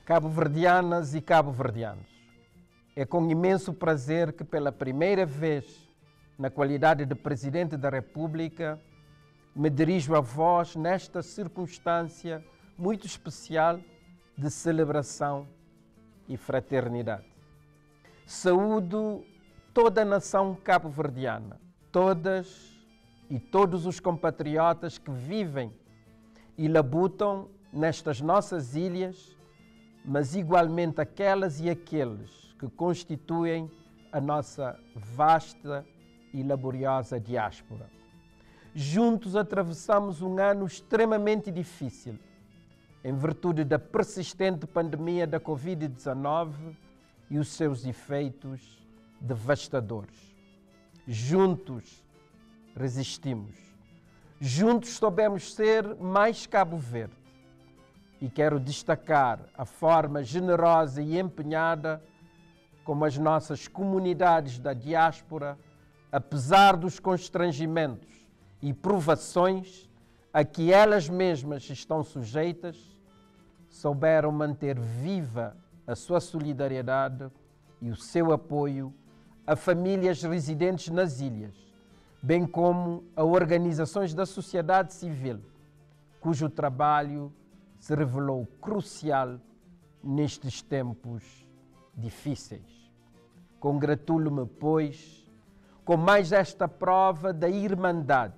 Cabo-verdianas e cabo-verdianos, é com imenso prazer que pela primeira vez, na qualidade de Presidente da República, me dirijo a vós nesta circunstância muito especial de celebração e fraternidade. Saúdo toda a nação cabo-verdiana, todas e todos os compatriotas que vivem e labutam nestas nossas ilhas, mas igualmente aquelas e aqueles que constituem a nossa vasta e laboriosa diáspora. Juntos atravessamos um ano extremamente difícil, em virtude da persistente pandemia da Covid-19 e os seus efeitos devastadores. Juntos resistimos. Juntos soubemos ser mais Cabo Verde. E quero destacar a forma generosa e empenhada como as nossas comunidades da diáspora, apesar dos constrangimentos e provações a que elas mesmas estão sujeitas, souberam manter viva a sua solidariedade e o seu apoio a famílias residentes nas ilhas, bem como a organizações da sociedade civil, cujo trabalho se revelou crucial nestes tempos difíceis. Congratulo-me, pois, com mais esta prova da irmandade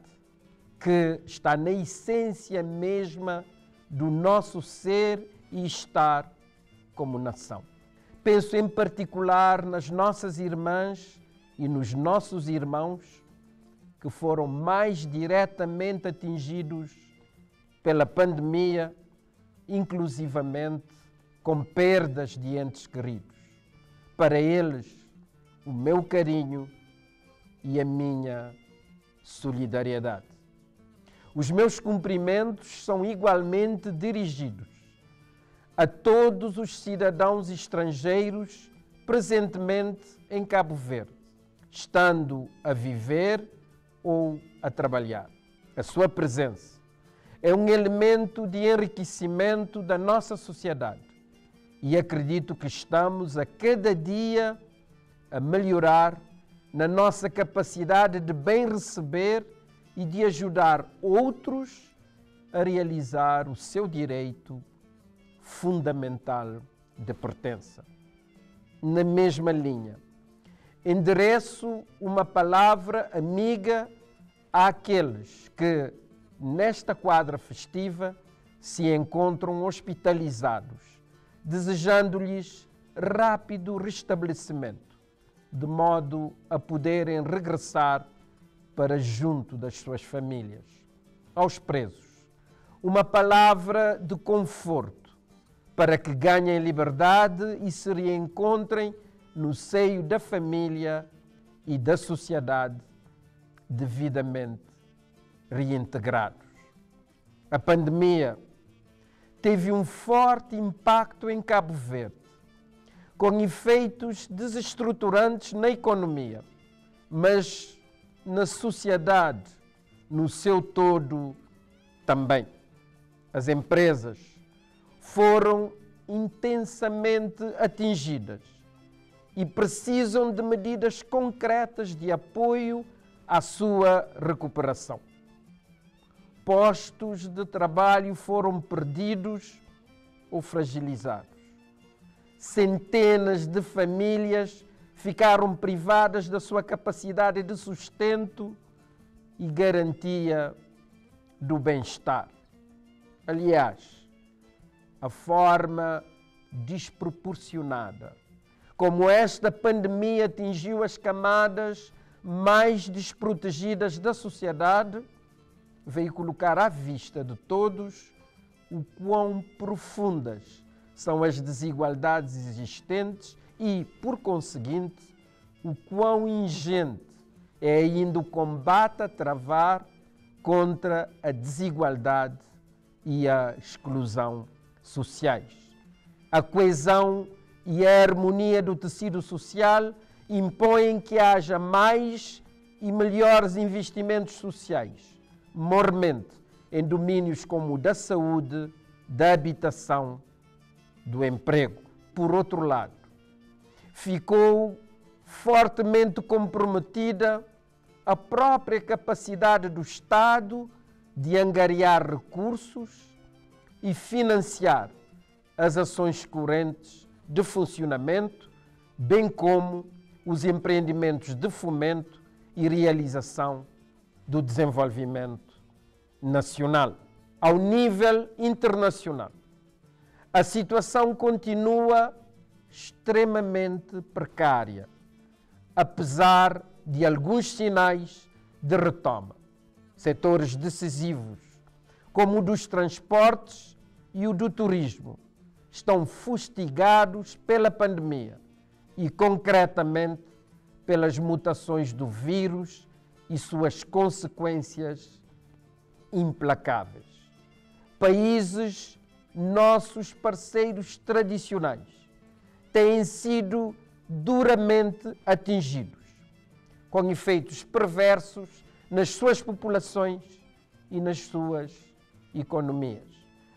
que está na essência mesma do nosso ser e estar como nação. Penso em particular nas nossas irmãs e nos nossos irmãos que foram mais diretamente atingidos pela pandemia, inclusivamente com perdas de entes queridos. Para eles, o meu carinho e a minha solidariedade. Os meus cumprimentos são igualmente dirigidos a todos os cidadãos estrangeiros presentemente em Cabo Verde, estando a viver ou a trabalhar. A sua presença é um elemento de enriquecimento da nossa sociedade e acredito que estamos a cada dia a melhorar na nossa capacidade de bem receber e de ajudar outros a realizar o seu direito fundamental de pertença. Na mesma linha, endereço uma palavra amiga àqueles que, nesta quadra festiva, se encontram hospitalizados, desejando-lhes rápido restabelecimento, de modo a poderem regressar para junto das suas famílias. Aos presos, uma palavra de conforto, para que ganhem liberdade e se reencontrem no seio da família e da sociedade devidamente reintegrados. A pandemia teve um forte impacto em Cabo Verde, com efeitos desestruturantes na economia, mas na sociedade, no seu todo, também. As empresas foram intensamente atingidas e precisam de medidas concretas de apoio à sua recuperação. Postos de trabalho foram perdidos ou fragilizados. Centenas de famílias ficaram privadas da sua capacidade de sustento e garantia do bem-estar. Aliás, a forma desproporcionada como esta pandemia atingiu as camadas mais desprotegidas da sociedade veio colocar à vista de todos o quão profundas são as desigualdades existentes e, por conseguinte, o quão ingente é ainda o combate a travar contra a desigualdade e a exclusão sociais. A coesão e a harmonia do tecido social impõem que haja mais e melhores investimentos sociais, mormente em domínios como o da saúde, da habitação, do emprego. Por outro lado, ficou fortemente comprometida a própria capacidade do Estado de angariar recursos e financiar as ações correntes de funcionamento, bem como os empreendimentos de fomento e realização do desenvolvimento nacional. Ao nível internacional, a situação continua extremamente precária, apesar de alguns sinais de retoma. Setores decisivos, como o dos transportes e o do turismo, estão fustigados pela pandemia e, concretamente, pelas mutações do vírus e suas consequências implacáveis. Países, nossos parceiros tradicionais, têm sido duramente atingidos, com efeitos perversos nas suas populações e nas suas economias.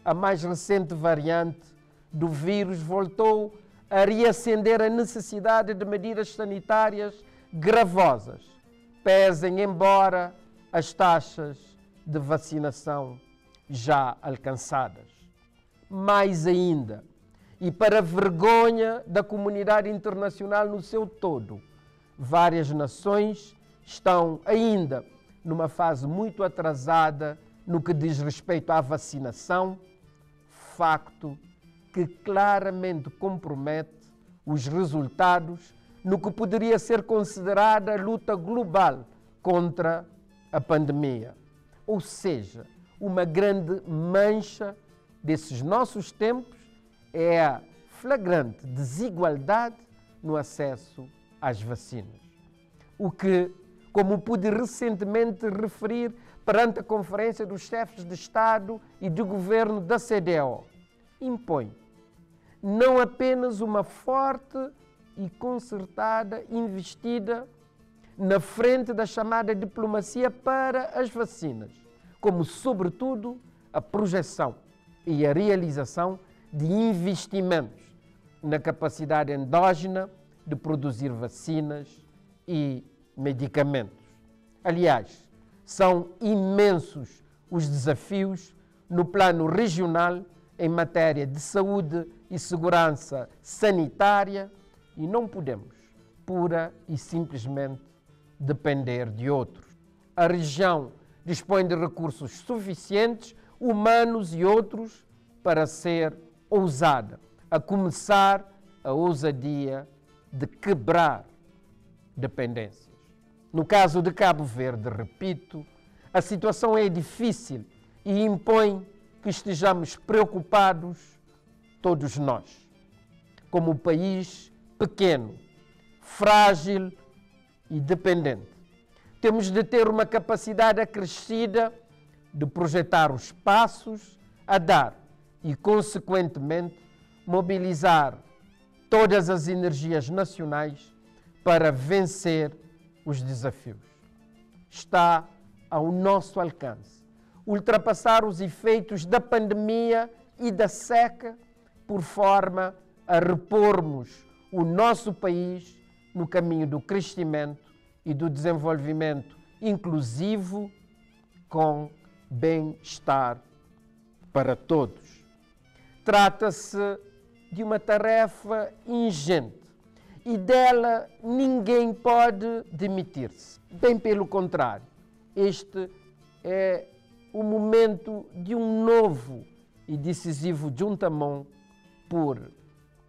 A mais recente variante do vírus voltou a reacender a necessidade de medidas sanitárias gravosas, pesem embora as taxas de vacinação já alcançadas. Mais ainda, e para a vergonha da comunidade internacional no seu todo, várias nações estão ainda numa fase muito atrasada no que diz respeito à vacinação, facto que claramente compromete os resultados no que poderia ser considerada a luta global contra a pandemia. Ou seja, uma grande mancha desses nossos tempos é a flagrante desigualdade no acesso às vacinas. O que, como pude recentemente referir perante a Conferência dos Chefes de Estado e de Governo da CEDEAO, impõe não apenas uma forte e concertada investida na frente da chamada diplomacia para as vacinas, como, sobretudo, a projeção e a realização de investimentos na capacidade endógena de produzir vacinas e medicamentos. Aliás, são imensos os desafios no plano regional em matéria de saúde e segurança sanitária e não podemos, pura e simplesmente, depender de outros. A região dispõe de recursos suficientes, humanos e outros, para ser ousada, a começar a ousadia de quebrar dependências. No caso de Cabo Verde, repito, a situação é difícil e impõe que estejamos preocupados, todos nós, como país pequeno, frágil e dependente. Temos de ter uma capacidade acrescida de projetar os passos a dar e, consequentemente, mobilizar todas as energias nacionais para vencer os desafios. Está ao nosso alcance ultrapassar os efeitos da pandemia e da seca por forma a repormos o nosso país no caminho do crescimento e do desenvolvimento inclusivo com bem-estar para todos. Trata-se de uma tarefa ingente e dela ninguém pode demitir-se. Bem pelo contrário, este é o momento de um novo e decisivo juntamão por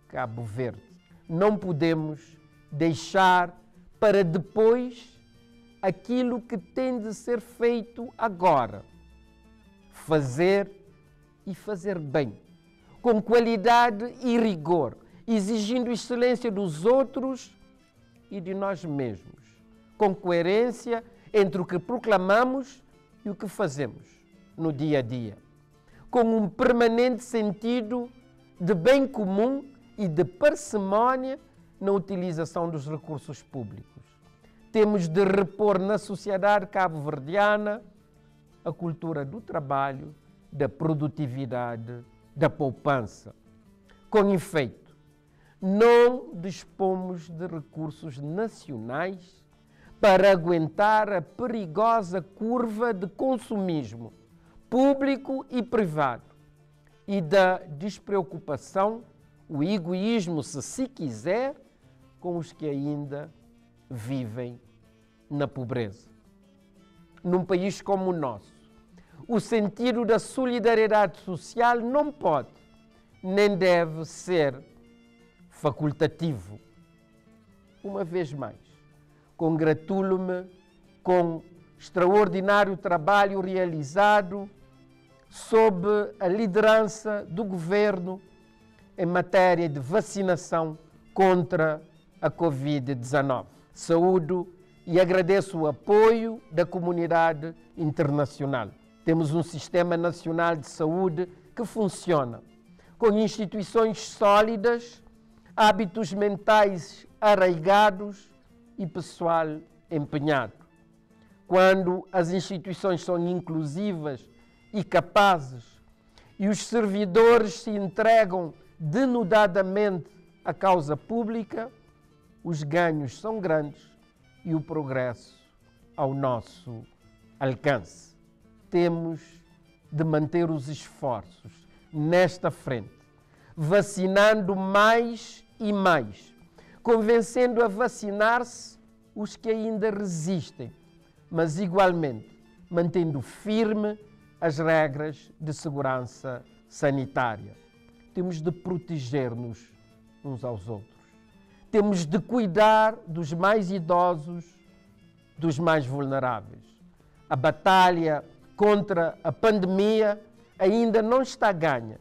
Cabo Verde. Não podemos deixar para depois aquilo que tem de ser feito agora. Fazer e fazer bem, com qualidade e rigor, exigindo excelência dos outros e de nós mesmos, com coerência entre o que proclamamos e o que fazemos no dia a dia, com um permanente sentido de bem comum e de parcimônia na utilização dos recursos públicos. Temos de repor na sociedade cabo-verdiana a cultura do trabalho, da produtividade, da poupança. Com efeito, não dispomos de recursos nacionais para aguentar a perigosa curva de consumismo público e privado e da despreocupação, o egoísmo, se quiser, com os que ainda vivem na pobreza. Num país como o nosso, o sentido da solidariedade social não pode nem deve ser facultativo. Uma vez mais, congratulo-me com extraordinário trabalho realizado sob a liderança do Governo em matéria de vacinação contra a Covid-19. Saúdo e agradeço o apoio da comunidade internacional. Temos um sistema nacional de saúde que funciona, com instituições sólidas, hábitos mentais arraigados e pessoal empenhado. Quando as instituições são inclusivas e capazes e os servidores se entregam denudadamente à causa pública, os ganhos são grandes e o progresso ao nosso alcance. Temos de manter os esforços nesta frente, vacinando mais e mais, convencendo a vacinar-se os que ainda resistem, mas igualmente mantendo firme as regras de segurança sanitária. Temos de proteger-nos uns aos outros. Temos de cuidar dos mais idosos, dos mais vulneráveis. A batalha contra a pandemia ainda não está ganha,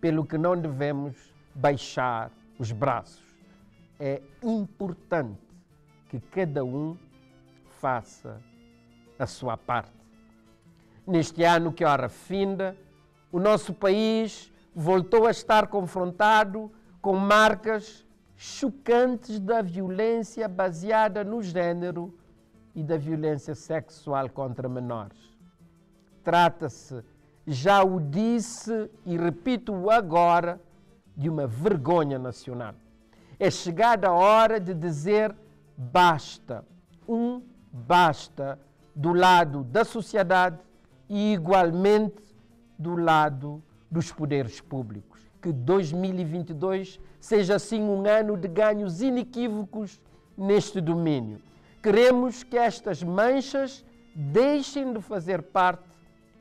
pelo que não devemos baixar os braços. É importante que cada um faça a sua parte. Neste ano que ora finda, o nosso país voltou a estar confrontado com marcas chocantes da violência baseada no género e da violência sexual contra menores. Trata-se, já o disse e repito agora, de uma vergonha nacional. É chegada a hora de dizer basta, basta do lado da sociedade e igualmente do lado dos poderes públicos. Que 2022 seja assim um ano de ganhos inequívocos neste domínio. Queremos que estas manchas deixem de fazer parte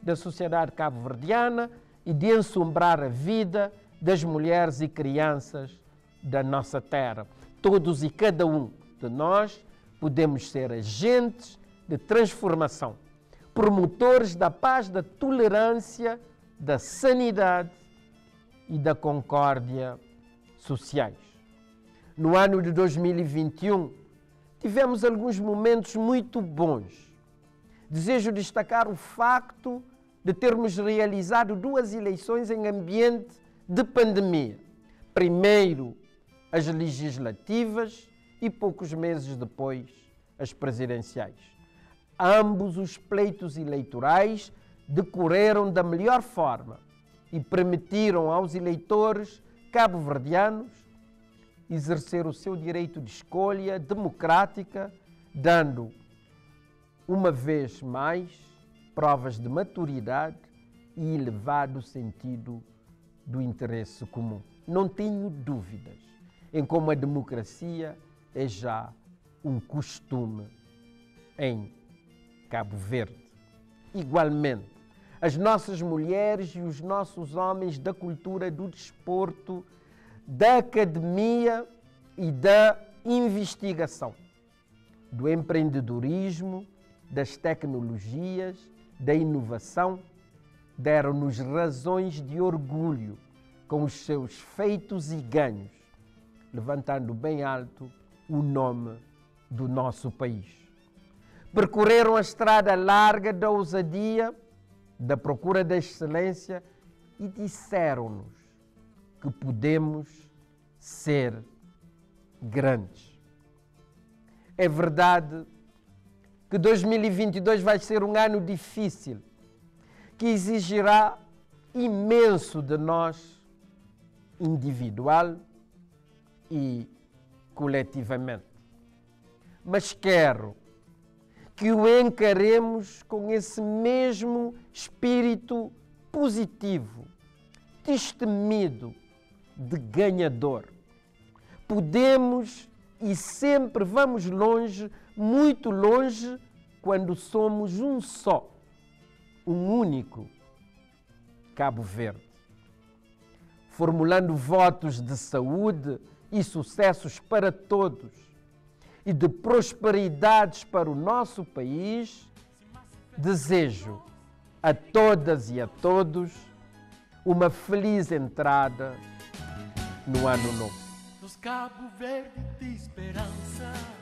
da sociedade cabo-verdiana e de ensombrar a vida das mulheres e crianças da nossa terra. Todos e cada um de nós podemos ser agentes de transformação, promotores da paz, da tolerância, da sanidade e da concórdia sociais. No ano de 2021, tivemos alguns momentos muito bons. Desejo destacar o facto de termos realizado 2 eleições em ambiente de pandemia. Primeiro, as legislativas e poucos meses depois, as presidenciais. Ambos os pleitos eleitorais decorreram da melhor forma e permitiram aos eleitores cabo-verdianos exercer o seu direito de escolha democrática, dando, uma vez mais, provas de maturidade e elevado sentido do interesse comum. Não tenho dúvidas em como a democracia é já um costume em Cabo Verde. Igualmente, as nossas mulheres e os nossos homens da cultura, do desporto, da academia e da investigação, do empreendedorismo, das tecnologias, da inovação, deram-nos razões de orgulho com os seus feitos e ganhos, levantando bem alto o nome do nosso país. Percorreram a estrada larga da ousadia, da procura da excelência e disseram-nos que podemos ser grandes. É verdade que 2022 vai ser um ano difícil, que exigirá imenso de nós individual e coletivamente. Mas quero que o encaremos com esse mesmo espírito positivo, destemido, de ganhador. Podemos e sempre vamos longe, muito longe, quando somos um só, um único Cabo Verde. Formulando votos de saúde e sucessos para todos e de prosperidades para o nosso país, desejo a todas e a todos uma feliz entrada no Ano Novo. Nos Cabo Verde de esperança.